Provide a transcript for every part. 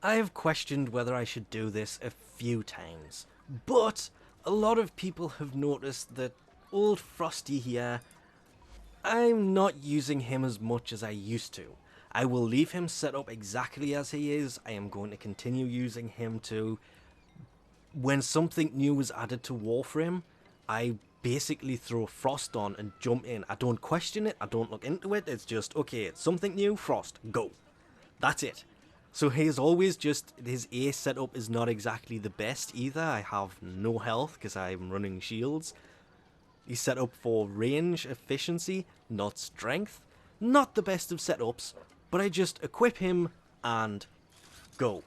I have questioned whether I should do this a few times, but a lot of people have noticed that old Frosty here, I'm not using him as much as I used to. I will leave him set up exactly as he is. I am going to continue using him to... When something new is added to Warframe, I basically throw Frost on and jump in. I don't question it, I don't look into it, it's just, okay, it's something new, Frost, go. That's it. So he's always just, his A setup is not exactly the best either. I have no health because I'm running shields. He's set up for range, efficiency, not strength. Not the best of setups, but I just equip him and go.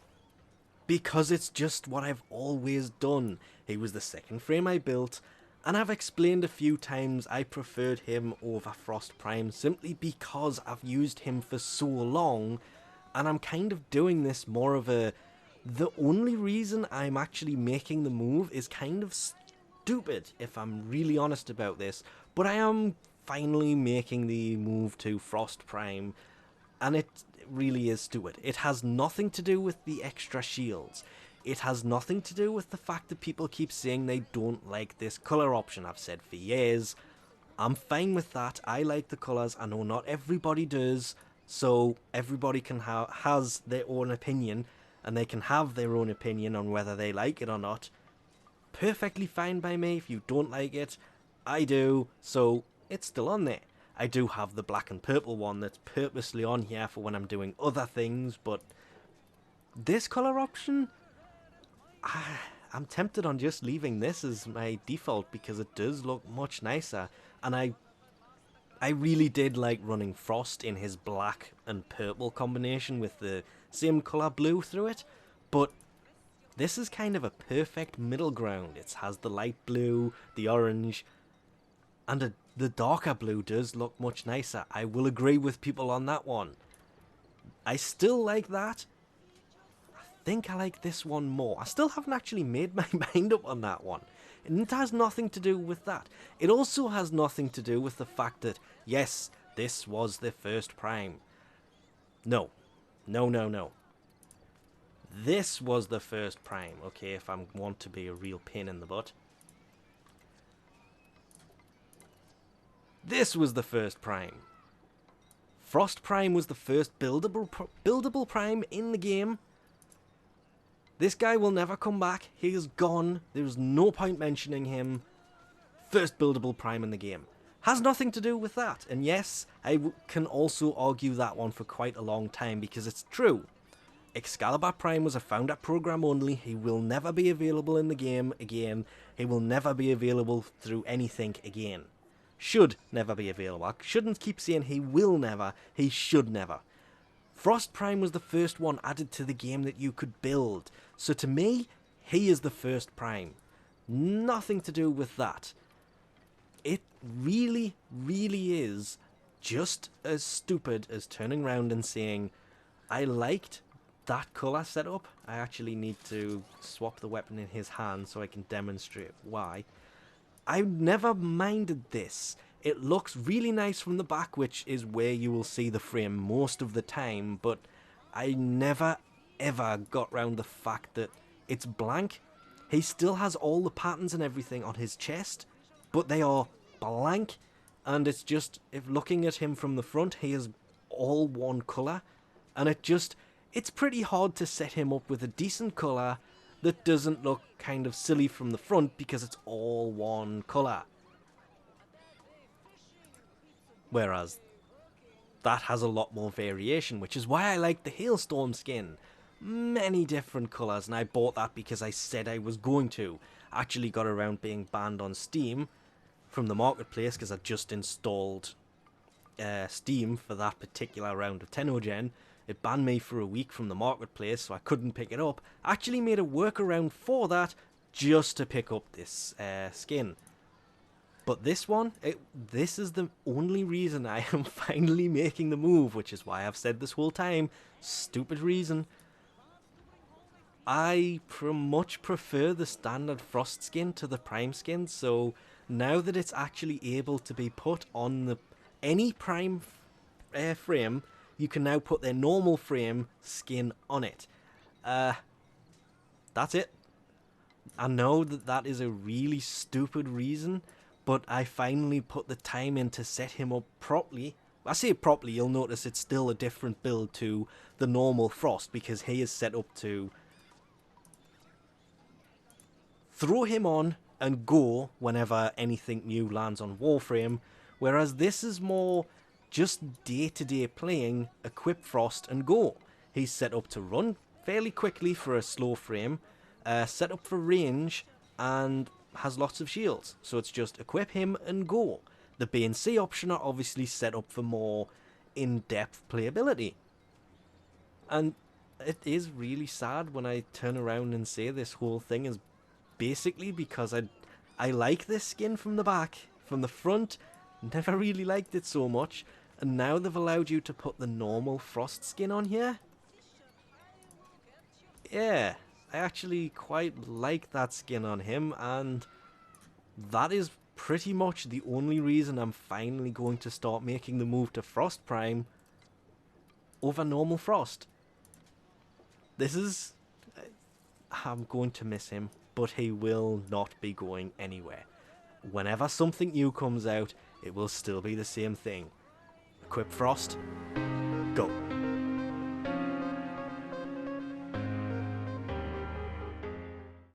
Because it's just what I've always done. He was the second frame I built, and I've explained a few times I preferred him over Frost Prime simply because I've used him for so long, and I'm kind of doing this more of a... The only reason I'm actually making the move is kind of stupid, if I'm really honest about this, but I am finally making the move to Frost Prime, and it really is stupid. It has nothing to do with the extra shields. It has nothing to do with the fact that people keep saying they don't like this colour option. I've said for years, I'm fine with that. I like the colours. I know not everybody does, so everybody can has their own opinion, and they can have their own opinion on whether they like it or not. Perfectly fine by me. If you don't like it, I do, so it's still on there. I do have the black and purple one that's purposely on here for when I'm doing other things, but this colour option, I'm tempted on just leaving this as my default because it does look much nicer, and I really did like running Frost in his black and purple combination with the same colour blue through it, but this is kind of a perfect middle ground. It has the light blue, the orange, and the darker blue does look much nicer. I will agree with people on that one. I still like that. I think I like this one more. I still haven't actually made my mind up on that one. And it has nothing to do with that. It also has nothing to do with the fact that, yes, this was the first Prime. No. No, no, no. This was the first Prime, okay, if I want to be a real pain in the butt. This was the first Prime. Frost Prime was the first buildable Prime in the game. This guy will never come back. He is gone. There's no point mentioning him. First buildable Prime in the game. Has nothing to do with that. And yes, I can also argue that one for quite a long time because it's true. Excalibur Prime was a founder program only. He will never be available in the game again. He will never be available through anything again. Should never be available. I shouldn't keep saying he will never. He should never. Frost Prime was the first one added to the game that you could build. So to me, he is the first Prime. Nothing to do with that. It really, really is just as stupid as turning around and saying, I liked that colour setup. I actually need to swap the weapon in his hand so I can demonstrate why. I never minded this. It looks really nice from the back, which is where you will see the frame most of the time, but I never ever got round the fact that it's blank. He still has all the patterns and everything on his chest, but they are blank, and it's just, if looking at him from the front, he is all one colour, and it's pretty hard to set him up with a decent colour that doesn't look kind of silly from the front because it's all one colour. Whereas that has a lot more variation, which is why I like the Hailstorm skin. Many different colours, and I bought that because I said I was going to. Actually got around being banned on Steam from the marketplace because I just installed Steam for that particular round of Tenogen. It banned me for a week from the marketplace, so I couldn't pick it up. I actually made a workaround for that just to pick up this skin. But this one, this is the only reason I am finally making the move, which is why I've said this whole time, stupid reason. I much prefer the standard Frost skin to the Prime skin, so now that it's actually able to be put on any Prime frame, you can now put their normal frame skin on it. That's it. I know that that is a really stupid reason, but I finally put the time in to set him up properly. I say properly, you'll notice it's still a different build to the normal Frost, because he is set up to throw him on and go whenever anything new lands on Warframe, whereas this is more just day-to-day playing, equip Frost and go. He's set up to run fairly quickly for a slow frame, set up for range, and has lots of shields. So it's just equip him and go. The B and C option are obviously set up for more in-depth playability. And it is really sad when I turn around and say this whole thing is basically because I like this skin from the back. From the front, never really liked it so much. And now they've allowed you to put the normal Frost skin on here. Yeah, I actually quite like that skin on him, and that is pretty much the only reason I'm finally going to start making the move to Frost Prime over normal Frost. This is... I'm going to miss him, but he will not be going anywhere. Whenever something new comes out, it will still be the same thing. Equip Frost, go.